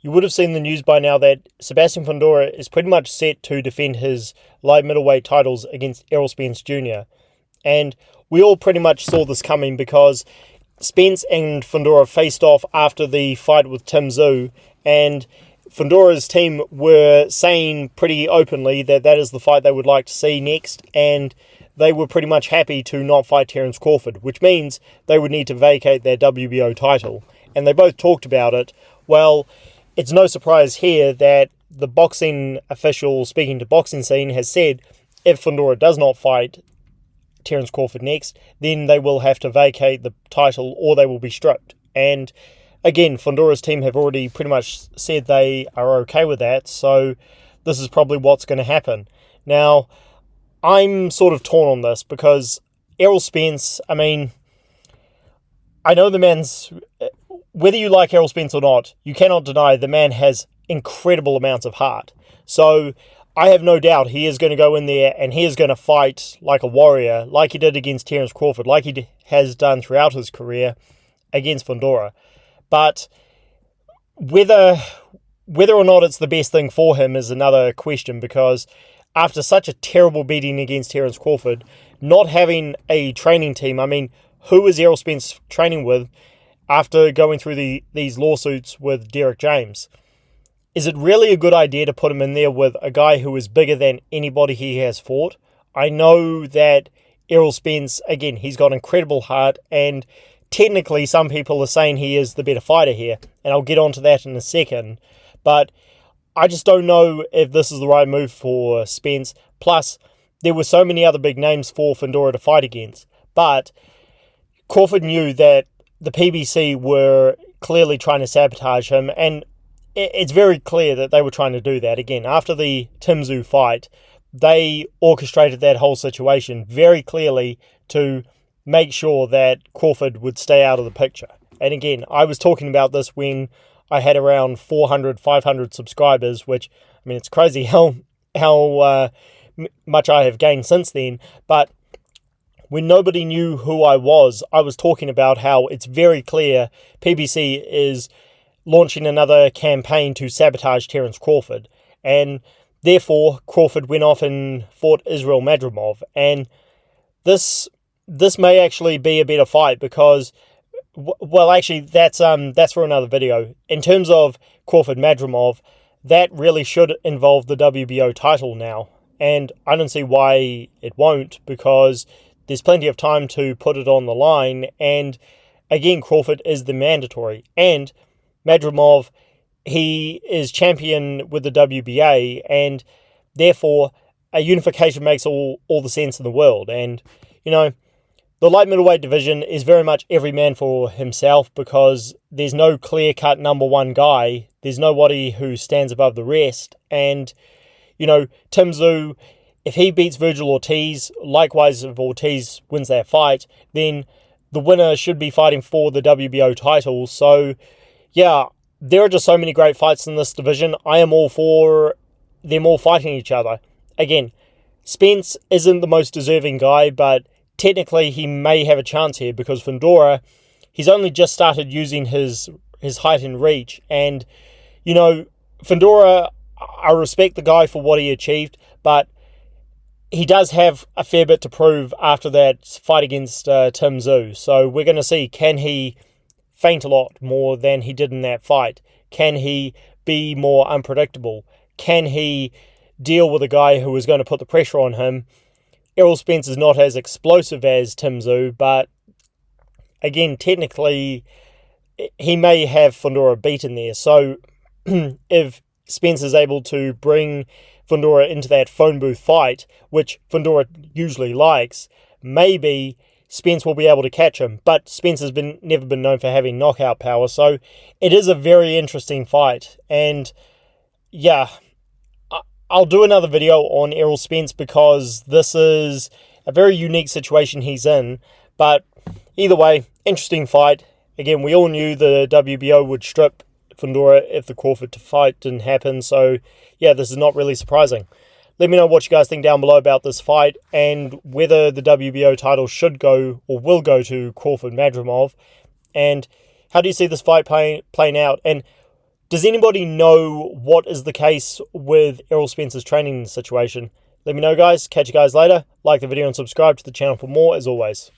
you would have seen the news by now that Sebastian Fundora is pretty much set to defend his light middleweight titles against Errol Spence Jr. And we all pretty much saw this coming because Spence and Fundora faced off after the fight with Tim Tszyu, and Fundora's team were saying pretty openly that that is the fight they would like to see next, and they were pretty much happy to not fight Terence Crawford, which means they would need to vacate their WBO title. And they both talked about it. Well, it's no surprise here that the boxing official speaking to Boxing Scene has said if Fundora does not fight Terence Crawford next, then they will have to vacate the title or they will be stripped. And again, Fundora's team have already pretty much said they are okay with that, so this is probably what's going to happen. Now, I'm sort of torn on this because Errol Spence, I mean, I know the man's, whether you like Errol Spence or not, you cannot deny the man has incredible amounts of heart. So I have no doubt he is going to go in there and he is going to fight like a warrior, like he did against Terence Crawford, like he has done throughout his career against Fundora. But whether or not it's the best thing for him is another question, because after such a terrible beating against Terence Crawford, not having a training team, I mean, who is Errol Spence training with after going through these lawsuits with Derek James? Is it really a good idea to put him in there with a guy who is bigger than anybody he has fought? I know that Errol Spence, again, he's got incredible heart, and technically some people are saying he is the better fighter here, and I'll get onto that in a second. But I just don't know if this is the right move for Spence. Plus, there were so many other big names for Fundora to fight against. But Crawford knew that the PBC were clearly trying to sabotage him, and it's very clear that they were trying to do that. Again, after the Tim Tszyu fight, they orchestrated that whole situation very clearly to make sure that Crawford would stay out of the picture. And again, I was talking about this when I had around 400, 500 subscribers, which, I mean, it's crazy how much I have gained since then. But when nobody knew who I was talking about how it's very clear PBC is launching another campaign to sabotage Terence Crawford. And therefore, Crawford went off and fought Israel Madrimov. And this may actually be a better fight because, well, actually, that's for another video. In terms of Crawford Madrimov, that really should involve the WBO title now. And I don't see why it won't, because there's plenty of time to put it on the line. And again, Crawford is the mandatory. And Madrimov, he is champion with the WBA, and therefore a unification makes all the sense in the world. And, you know, the light middleweight division is very much every man for himself because there's no clear-cut number one guy. There's nobody who stands above the rest. And, you know, Tim Tszyu, if he beats Virgil Ortiz, likewise if Ortiz wins that fight, then the winner should be fighting for the WBO title. So, yeah, there are just so many great fights in this division. I am all for them all fighting each other. Again, Spence isn't the most deserving guy, but technically he may have a chance here because Fundora, he's only just started using his height and reach. And, you know, Fundora, I respect the guy for what he achieved, but he does have a fair bit to prove after that fight against Tim Tszyu. So we're going to see, can he faint a lot more than he did in that fight? Can he be more unpredictable? Can he deal with a guy who is going to put the pressure on him? Errol Spence is not as explosive as Tim Tszyu, but again, technically, he may have Fundora beaten there. So if Spence is able to bring Fundora into that phone booth fight, which Fundora usually likes, maybe Spence will be able to catch him. But Spence has never been known for having knockout power, so it is a very interesting fight. And yeah, I'll do another video on Errol Spence because this is a very unique situation he's in. But either way, interesting fight. Again, we all knew the WBO would strip Fundora if the Crawford fight didn't happen. So yeah, this is not really surprising. Let me know what you guys think down below about this fight and whether the WBO title should go or will go to Crawford Madrimov. And how do you see this fight playing out? And Does anybody know what is the case with Errol Spence's training situation? Let me know, guys. Catch you guys later. Like the video and subscribe to the channel for more, as always.